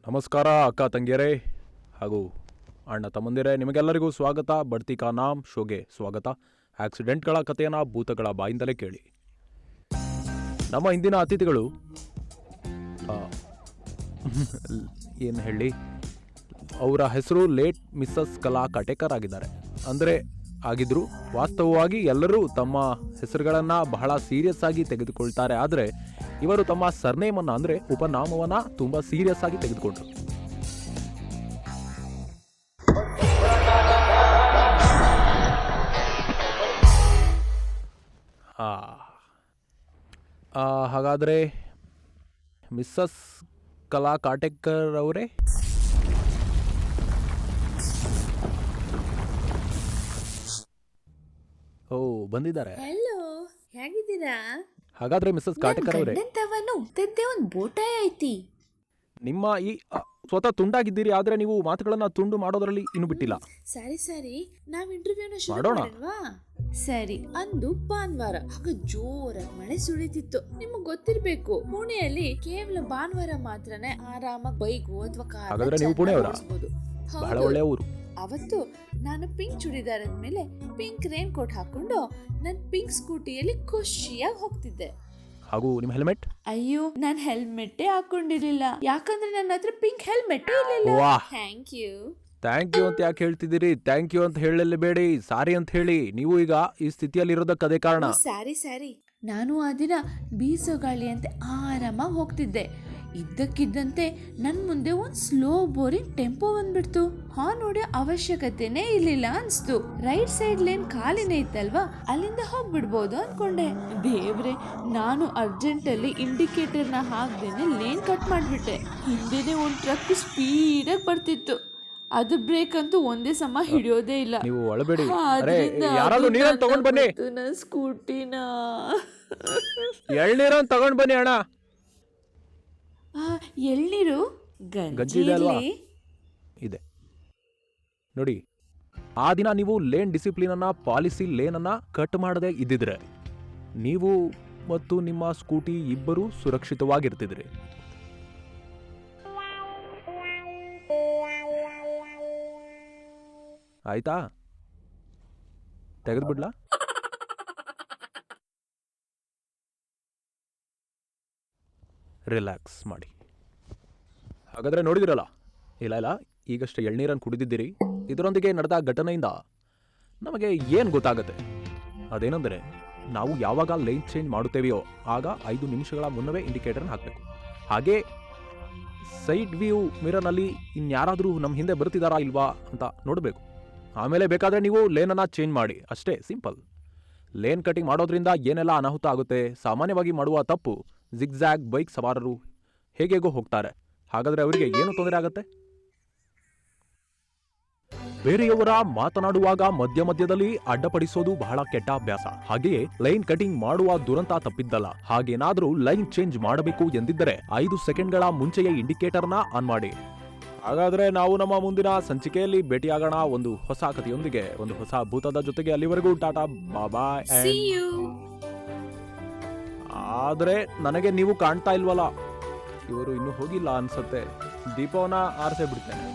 ನಮಸ್ಕಾರ ಅಕ್ಕ ತಂಗಿಯರೇ ಹಾಗೂ ಅಣ್ಣ ತಮ್ಮಂದಿರೇ, ನಿಮಗೆಲ್ಲರಿಗೂ ಸ್ವಾಗತ. ಬಡ್ತಿ ಕಾ ನಾಮ್ ಶೋಗೆ ಸ್ವಾಗತ. ಆಕ್ಸಿಡೆಂಟ್ಗಳ ಕಥೆಯನ್ನು ಭೂತಗಳ ಬಾಯಿಂದಲೇ ಕೇಳಿ. ನಮ್ಮ ಇಂದಿನ ಅತಿಥಿಗಳು ಏನು ಹೇಳಿ, ಅವರ ಹೆಸರು ಲೇಟ್ ಮಿಸ್ಸಸ್ ಕಲಾ ಕಾಟೇಕರ್ ಆಗಿದ್ದಾರೆ. ಅಂದರೆ ಆಗಿದ್ರು. ವಾಸ್ತವವಾಗಿ ಎಲ್ಲರೂ ತಮ್ಮ ಹೆಸರುಗಳನ್ನು ಬಹಳ ಸೀರಿಯಸ್ ಆಗಿ ತೆಗೆದುಕೊಳ್ತಾರೆ. ಆದರೆ ಇವರು ತಮ್ಮ ಸರ್ನೇಮನ್ನು ಅಂದರೆ ಉಪನಾಮವನ್ನು ತುಂಬ ಸೀರಿಯಸ್ ಆಗಿ ತೆಗೆದುಕೊಂಡ್ರು. ಹಾಗಾದರೆ ಮಿಸ್ಸಸ್ ಕಲಾ ಕಾಟೇಕರ್ ಅವರೇ, ಓ ಬಂದಿದ್ದಾರೆ. ಹಲೋ, ಹೇಗಿದ್ದೀರಾ? ಹಾಗಾದ್ರೆ ಮಿಸ್ಸಸ್ ಕಾಟೇಕರ್ ಅವರೇ, ಒಂದು ಬೋಟಾಯ್ ಐತಿ. ನಿಮ್ಮ ಈ ಸ್ವತಃ ತುಂಡಾಗಿದ್ದೀರಿ, ಆದ್ರೆ ನೀವು ಮಾತುಗಳನ್ನ ತುಂಡು ಮಾಡೋದ್ರಲ್ಲಿ ಇನ್ನು ಬಿಟ್ಟಿಲ್ಲ. ಸರಿ ನಾವ್ ಇಂಟರ್ವ್ಯೂನ ಶುರು ಮಾಡೋಣವಾ? ಸರಿ, ಅಂದು ಭಾನುವಾರ. ಆಗ ಜೋರಾಗಿ ಮಳೆ ಸುಳಿತಿತ್ತು. ನಿಮಗ್ ಗೊತ್ತಿರ್ಬೇಕು, ಪುಣೆಯಲ್ಲಿ ಕೇವಲ ಭಾನುವಾರ ಮಾತ್ರನೇ ಆರಾಮಾಗಿ ಬೈಕು ಅಥವಾ ಕಾರ್ ನೀವು ಪುಣೆಯವರ? ಬಹಳ ಒಳ್ಳೆಯ ಊರು. ಅವತ್ತು ನಾನು ಪಿಂಕ್ ಚೂಡಿದಾರ ಮೇಲೆ ಪಿಂಕ್ ರೈನ್ ಕೋಟ್ ಹಾಕೊಂಡು ನನ್ನ ಪಿಂಕ್ ಸ್ಕೂಟಿಯಲ್ಲಿ ಖುಷಿಯಾಗಿ ಹೋಗ್ತಿದ್ದೆ. ಹಾಗೂ ನಿಮ್ಮ ಹೆಲ್ಮೆಟ್? ಅಯ್ಯೋ, ನಾನು ಹೆಲ್ಮೆಟ್ಟೇ ಹಾಕೊಂಡಿರ್ಲಿಲ್ಲ, ಯಾಕಂದ್ರೆ ನನ್ನ ಹತ್ರ ಪಿಂಕ್ ಹೆಲ್ಮೆಟ್ ಇರಲಿಲ್ಲ. ಥ್ಯಾಂಕ್ ಯು ಅಂತ ಯಾಕೆ ಹೇಳ್ತಿದ್ದೀರಿ? ಥ್ಯಾಂಕ್ ಯು ಅಂತ ಹೇಳಲೇಬೇಡಿ, ಸಾರಿ ಅಂತ ಹೇಳಿ. ನೀವು ಈಗ ಈ ಸ್ಥಿತಿಯಲ್ಲಿ ಇರೋದಕ್ಕೆ ಅದೇ ಕಾರಣ. ಸಾರಿ. ನಾನು ಆ ದಿನ ಬೀಸೋ ಗಾಳಿಯಂತೆ ಆರಾಮಾಗಿ ಹೋಗ್ತಿದ್ದೆ. ಇದ್ದಕ್ಕಿದ್ದಂತೆ ನನ್ನ ಮುಂದೆ ಒಂದು ಸ್ಲೋ ಬೋರಿಂಗ್ ಟೆಂಪೋ ಬಂದ್ಬಿಡ್ತು. ಹಾರ್ನ್ ಹೊಡೆಯೋ ಅವಶ್ಯಕತೆನೇ ಇರ್ಲಿಲ್ಲ ಅನ್ಸ್ತು. ರೈಟ್ ಸೈಡ್ ಲೇನ್ ಖಾಲಿನೇ ಇತ್ತಲ್ವಾ, ಅಲ್ಲಿಂದ ಹೋಗ್ಬಿಡ್ಬೋದು ಅನ್ಕೊಂಡೆ. ದೇವ್ರೆ, ನಾನು ಅರ್ಜೆಂಟಲ್ಲಿ ಇಂಡಿಕೇಟರ್ನ ಹಾಕ್ದೇನೆ ಲೇನ್ ಕಟ್ ಮಾಡಿಬಿಟ್ಟೆ. ಹಿಂದೆನೆ ಒಂದು ಟ್ರಕ್ ಸ್ಪೀಡಾಗಿ ಬರ್ತಿತ್ತು. ಅದು ಬ್ರೇಕ್ ಅಂತೂ ಒಂದೇ ಸಮ ಹಿಡಿಯೋದೇ ಇಲ್ಲ. ನೀವು ಒಳಬೇಡಿ, ತಗೊಂಡ್ ಬನ್ನಿ ನನ್ನ ಸ್ಕೂಟಿನ. ಎಳ್ನೀರನ್ನು ತಗೊಂಡ್ ಬನ್ನಿ ಅಣ್ಣ. ಎಳ್ನೀರು ಇದೆ ನೋಡಿ. ಆ ದಿನ ನೀವು ಲೇನ್ ಡಿಸಿಪ್ಲಿನ್ ಅನ್ನ ಪಾಲಿಸಿ ಲೇನ್ ಅನ್ನ ಕಟ್ ಮಾಡದೆ ಇದ್ದಿದ್ರೆ ನೀವು ಮತ್ತು ನಿಮ್ಮ ಸ್ಕೂಟಿ ಇಬ್ಬರು ಸುರಕ್ಷಿತವಾಗಿರ್ತಿದ್ರಿ. ಆಯ್ತಾ? ತೆಗೆದ್ಬಿಡ್ಲಾ? ರಿಲ್ಯಾಕ್ಸ್ ಮಾಡಿ. ಹಾಗಾದರೆ ನೋಡಿದಿರಲ್ಲ, ಇಲ್ಲ ಈಗಷ್ಟೇ ಎಳ್ನೀರನ್ನು ಕುಡಿದಿದ್ದೀರಿ. ಇದರೊಂದಿಗೆ ನಡೆದ ಘಟನೆಯಿಂದ ನಮಗೆ ಏನು ಗೊತ್ತಾಗುತ್ತೆ? ಅದೇನೆಂದರೆ, ನಾವು ಯಾವಾಗ ಲೈನ್ ಚೇಂಜ್ ಮಾಡುತ್ತೇವೆಯೋ ಆಗ 5 ನಿಮಿಷಗಳ ಮುನ್ನವೇ ಇಂಡಿಕೇಟರ್ನ ಹಾಕಬೇಕು. ಹಾಗೆ ಸೈಡ್ ವ್ಯೂ ಮಿರರ್ನಲ್ಲಿ ಇನ್ಯಾರಾದರೂ ನಮ್ಮ ಹಿಂದೆ ಬರ್ತಿದ್ದಾರಾ ಇಲ್ವಾ ಅಂತ ನೋಡಬೇಕು. ಆಮೇಲೆ ಬೇಕಾದರೆ ನೀವು ಲೇನನ್ನು ಚೇಂಜ್ ಮಾಡಿ, ಅಷ್ಟೇ, ಸಿಂಪಲ್. ಲೇನ್ ಕಟಿಂಗ್ ಮಾಡೋದ್ರಿಂದ ಏನೆಲ್ಲ ಅನಾಹುತ ಆಗುತ್ತೆ? ಸಾಮಾನ್ಯವಾಗಿ ಮಾಡುವ ತಪ್ಪು, ಜಿಗ್ಜ್ಯಾಗ್ ಬೈಕ್ ಸವಾರರು ಹೇಗೇಗೋ ಹೋಗ್ತಾರೆ. ಹಾಗಾದರೆ ಅವರಿಗೆ ಏನು ತೊಂದರೆ ಆಗುತ್ತೆ? ಬೇರೆಯವರ ಮಾತನಾಡುವಾಗ ಮಧ್ಯದಲ್ಲಿ ಅಡ್ಡಪಡಿಸೋದು ಬಹಳ ಕೆಟ್ಟ ಅಭ್ಯಾಸ. ಹಾಗೆಯೇ ಲೈನ್ ಕಟಿಂಗ್ ಮಾಡುವ ದುರಂತ ತಪ್ಪಿದ್ದಲ್ಲ. ಹಾಗೇನಾದರೂ ಲೈನ್ ಚೇಂಜ್ ಮಾಡಬೇಕು ಎಂದಿದ್ದರೆ 5 ಸೆಕೆಂಡ್ಗಳ ಮುಂಚೆಯೇ ಇಂಡಿಕೇಟರ್ನ ಆನ್ ಮಾಡಿ. ಹಾಗಾದರೆ ನಾವು ನಮ್ಮ ಮುಂದಿನ ಸಂಚಿಕೆಯಲ್ಲಿ ಭೇಟಿಯಾಗೋಣ ಒಂದು ಹೊಸ ಕಥೆಯೊಂದಿಗೆ, ಒಂದು ಹೊಸ ಭೂತದ ಜೊತೆಗೆ. ಅಲ್ಲಿವರೆಗೂ ಟಾಟಾ, ಬಾಯ್. ಆದರೆ ನನಗೆ ನೀವು ಕಾಣ್ತಾ ಇಲ್ವಲ್ಲ, ಇವರು ಇನ್ನೂ ಹೋಗಿಲ್ಲ ಅನ್ಸತ್ತೆ. ದೀಪವನ್ನ ಆರಿಸೇ ಬಿಡ್ತೇನೆ.